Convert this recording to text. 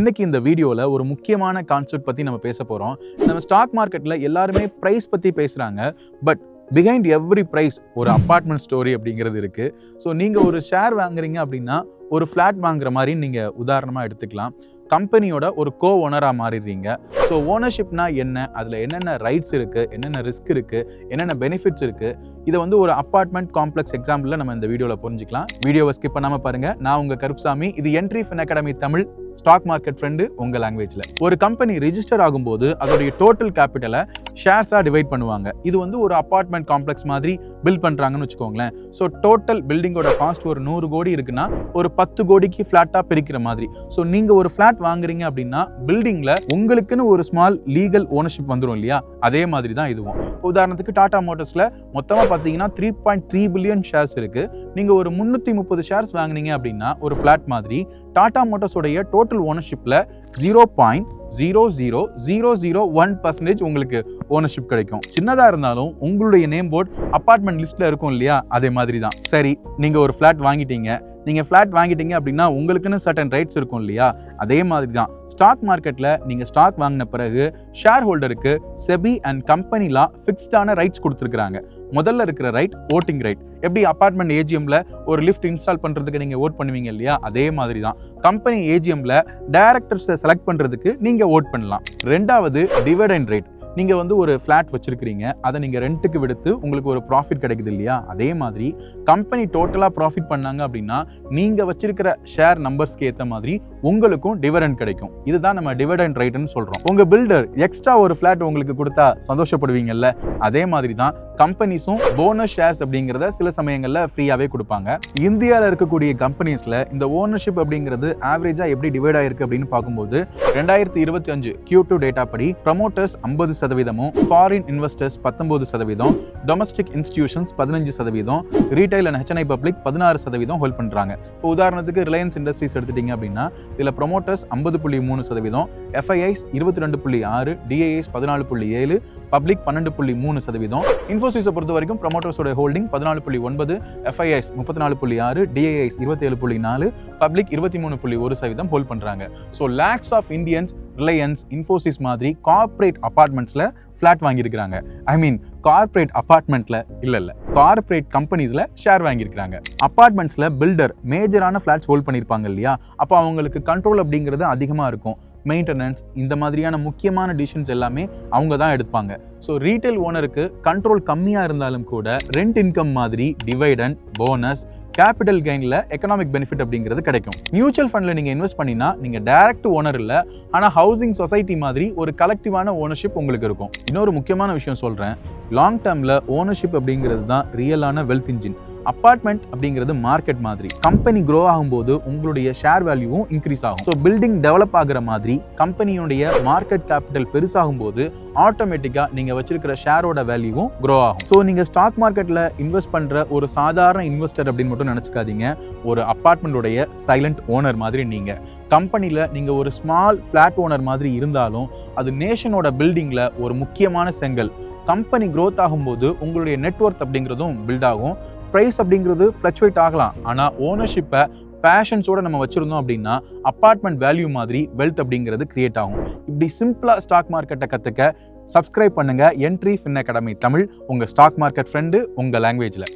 இன்னைக்கு இந்த வீடியோல ஒரு முக்கியமான கான்செப்ட் பத்தி நம்ம பேச போறோம். நம்ம ஸ்டாக் மார்க்கெட்ல எல்லாருமே பிரைஸ் பத்தி பேசுறாங்க. பட் பிஹைண்ட் எவ்ரி பிரைஸ் ஒரு அபார்ட்மெண்ட் ஸ்டோரி அப்படிங்கிறது இருக்கு. ஸோ நீங்க ஒரு ஷேர் வாங்குறீங்க அப்படின்னா ஒரு ஃபிளாட் வாங்குற மாதிரி நீங்க உதாரணமா எடுத்துக்கலாம். கம்பெனியோட ஒரு கோ ஓனராக மாறிடுறீங்க. ஸோ ஓனர்ஷிப்னா என்ன, அதில் என்னென்ன ரைட்ஸ் இருக்குது, என்னென்ன ரிஸ்க் இருக்குது, என்னென்ன பெனிஃபிட்ஸ் இருக்குது, இதை வந்து ஒரு அப்பார்ட்மெண்ட் காம்ப்ளெக்ஸ் எக்ஸாம்பிளில் நம்ம இந்த வீடியோவில் புரிஞ்சுக்கலாம். வீடியோவை ஸ்கிப் பண்ணாமல் பாருங்கள். நான் உங்கள் கருப்சாமி. இது entry fin academy Tamil stock market friend உங்கள் லாங்குவேஜில். ஒரு கம்பெனி ரிஜிஸ்டர் ஆகும்போது அதோடைய டோட்டல் கேபிட்டலை ஷேர்ஸாக டிவைட் பண்ணுவாங்க. இது வந்து ஒரு அப்பார்ட்மெண்ட் காம்ப்ளெக்ஸ் மாதிரி பில்ட் பண்ணுறாங்கன்னு வச்சுக்கோங்களேன். ஸோ டோட்டல் பில்டிங்கோட காஸ்ட் ஒரு 100 கோடி இருக்குன்னா ஒரு 10 கோடிக்கு ஃப்ளாட்டாக பிரிக்கிற மாதிரி. ஸோ நீங்கள் ஒரு ஃப்ளாட் வாங்குறீங்க அப்படின்னா பில்டிங்ல உங்களுக்குன்னு ஒரு ஸ்மால் லீகல் ஓனர்ஷிப் வந்துடும் இல்லையா? அதே மாதிரி தான் இதுவும். உதாரணத்துக்கு டாடா மோட்டார்ஸ்ல மொத்தமா பாத்தீங்கன்னா 3.3 பில்லியன் ஷேர்ஸ் இருக்கு. நீங்க ஒரு 330 ஷேர்ஸ் வாங்குனீங்க அப்படின்னா ஒரு ஃபிளாட் மாதிரி டாடா மோட்டார்ஸோடைய டோட்டல் ஓனர்ஷிப்ல 0.00001% உங்களுக்கு ஓனர்ஷிப் கிடைக்கும். சின்னதா இருந்தாலும் உங்களுடைய நேம் போர்டு அபார்ட்மெண்ட் லிஸ்ட்ல இருக்கும் இல்லையா? அதே மாதிரி தான். சரி, நீங்க ஒரு ஃபிளாட் வாங்கிட்டீங்க. நீங்கள் ஃப்ளாட் வாங்கிட்டீங்க அப்படின்னா உங்களுக்குன்னு சர்டன் ரைட்ஸ் இருக்கும் இல்லையா? அதே மாதிரி தான் ஸ்டாக் மார்க்கெட்டில் நீங்கள் ஸ்டாக் வாங்கின பிறகு ஷேர் ஹோல்டருக்கு செபி அண்ட் கம்பெனி லா ஃபிக்ஸ்டான ரைட்ஸ் கொடுத்துருக்காங்க. முதல்ல இருக்கிற ரைட் ஓட்டிங் ரைட். எப்படி அபார்ட்மெண்ட் ஏஜிஎம்ல ஒரு லிஃப்ட் இன்ஸ்டால் பண்ணுறதுக்கு நீங்கள் ஓட் பண்ணுவீங்க இல்லையா? அதே மாதிரி தான் கம்பெனி ஏஜிஎம்ல டைரக்டர்ஸை செலக்ட் பண்ணுறதுக்கு நீங்கள் ஓட் பண்ணலாம். ரெண்டாவது டிவிடெண்ட் ரைட். நீங்கள் வந்து ஒரு ஃப்ளாட் வச்சுருக்கிறீங்க, அதை நீங்கள் ரெண்ட்டுக்கு விடுத்து உங்களுக்கு ஒரு ப்ராஃபிட் கிடைக்குது இல்லையா? அதே மாதிரி கம்பெனி டோட்டலாக ப்ராஃபிட் பண்ணாங்க அப்படின்னா நீங்கள் வச்சிருக்கிற ஷேர் நம்பர்ஸ்க்கு ஏற்ற மாதிரி உங்களுக்கும் டிவிடெண்ட் கிடைக்கும். இதுதான் நம்ம டிவிடெண்ட் ரைட்னு சொல்கிறோம். உங்கள் பில்டர் எக்ஸ்ட்ரா ஒரு ஃப்ளாட் உங்களுக்கு கொடுத்தா சந்தோஷப்படுவீங்கல்ல? அதே மாதிரி தான் கம்பெனிஸும் போனஸ் ஷேர்ஸ் அப்படிங்கிறத சில சமயங்களில் ஃப்ரீயாகவே கொடுப்பாங்க. இந்தியாவில் இருக்கக்கூடிய கம்பெனிஸில் இந்த ஓனர்ஷிப் அப்படிங்கிறது ஆவரேஜாக எப்படி டிவைட் ஆயிருக்கு அப்படின்னு பார்க்கும்போது 2025 Q2 டேட்டா படி promoters 50%, foreign investors 19%, domestic institutions 15%, retail and HNI public 16% hold பண்றாங்க. இப்போ உதாரணத்துக்கு ரிலையன்ஸ் இண்டஸ்ட்ரீஸ் எடுத்துட்டீங்க அப்படின்னா இதுல ப்ரமோட்டர்ஸ் 50.3%, FIIs 22.6%, DIIs 14.7%, பப்ளிக் 12.3%. இன்ஃபோசிஸை பொறுத்த வரைக்கும் ப்ரமோட்டர்ஸோட holding 14.9%, FIIs 34.6%, DIIs 27.4%, public 23.1% hold பண்றாங்க. So lakhs of Indians Reliance, Infosys மாதிரி கார்ப்பரேட் அபார்ட்மெண்ட்ஸ்ல ஃபிளாட் வாங்கியிருக்கிறாங்க. ஐ மீன் கார்ப்பரேட் அபார்ட்மெண்ட்ல இல்ல கார்ப்பரேட் கம்பெனிஸ்ல ஷேர் வாங்கியிருக்காங்க. அபார்ட்மெண்ட்ஸ்ல பில்டர் மேஜரான ஃபிளாட்ஸ் ஹோல்ட் பண்ணியிருப்பாங்க இல்லையா? அப்போ அவங்களுக்கு கண்ட்ரோல் அப்படிங்கிறது அதிகமா இருக்கும். மெயின்டெனன்ஸ், இந்த மாதிரியான முக்கியமான டிசிஷன்ஸ் எல்லாமே அவங்க தான் எடுப்பாங்க. ஸோ ரீட்டைல் ஓனருக்கு கண்ட்ரோல் கம்மியாக இருந்தாலும் கூட ரெண்ட் இன்கம் மாதிரி டிவைடெண்ட், போனஸ், கேபிட்டல் கெயின்ல எக்கனாமிக் பெனிஃபிட் அப்படிங்கிறது கிடைக்கும். மியூச்சுவல் ஃபண்ட்ல நீங்க இன்வெஸ்ட் பண்ணினா நீங்க டைரக்ட் ஓனர் இல்ல, ஆனா ஹவுசிங் சொசைட்டி மாதிரி ஒரு கலெக்டிவான ஓனர்ஷிப் உங்களுக்கு இருக்கும். இன்னொரு முக்கியமான விஷயம் சொல்றேன், லாங் டேர்ம்ல ஓனர்ஷிப் அப்படிங்கிறது தான் ரியலான வெல்த் இன்ஜின். அபார்ட்மெண்ட் அப்படிங்கிறது மார்க்கெட் மாதிரி. கம்பெனி க்ரோ ஆகும்போது உங்களுடைய ஷேர் வேல்யூவும் இன்க்ரீஸ் ஆகும். ஸோ பில்டிங் டெவலப் ஆகிற மாதிரி கம்பெனியுடைய மார்க்கெட் கேபிட்டல் பெருசாகும் போது ஆட்டோமேட்டிக்கா நீங்க வச்சிருக்கிற ஷேரோட வேல்யூவும் க்ரோ ஆகும். ஸோ நீங்க ஸ்டாக் மார்க்கெட்ல இன்வெஸ்ட் பண்ற ஒரு சாதாரண இன்வெஸ்டர் அப்படின்னு மட்டும் நினைச்சுக்காதீங்க. ஒரு அபார்ட்மெண்டோடைய சைலண்ட் ஓனர் மாதிரி நீங்க. கம்பெனில நீங்க ஒரு ஸ்மால் ஃபிளாட் ஓனர் மாதிரி இருந்தாலும் அது நேஷனோட பில்டிங்ல ஒரு முக்கியமான செங்கல். கம்பெனி க்ரோத் ஆகும்போது உங்களுடைய நெட்வொர்த் அப்படிங்கிறதும் பில்ட் ஆகும். பிரைஸ் அப்படிங்கிறது ஃப்ளக்சுவேட் ஆகலாம், ஆனால் ஓனர்ஷிப்பை பேஷன்ஸோட நம்ம வச்சிருந்தோம் அப்படின்னா அபார்ட்மெண்ட் வேல்யூ மாதிரி வெல்த் அப்படிங்கிறது கிரியேட் ஆகும். இப்படி சிம்பிளா ஸ்டாக் மார்க்கெட்டை கற்றுக்க சப்ஸ்கிரைப் பண்ணுங்க என்ட்ரி ஃபின் அகாடமி தமிழ், உங்க ஸ்டாக் மார்க்கெட் ஃப்ரெண்டு உங்க லாங்குவேஜ்ல.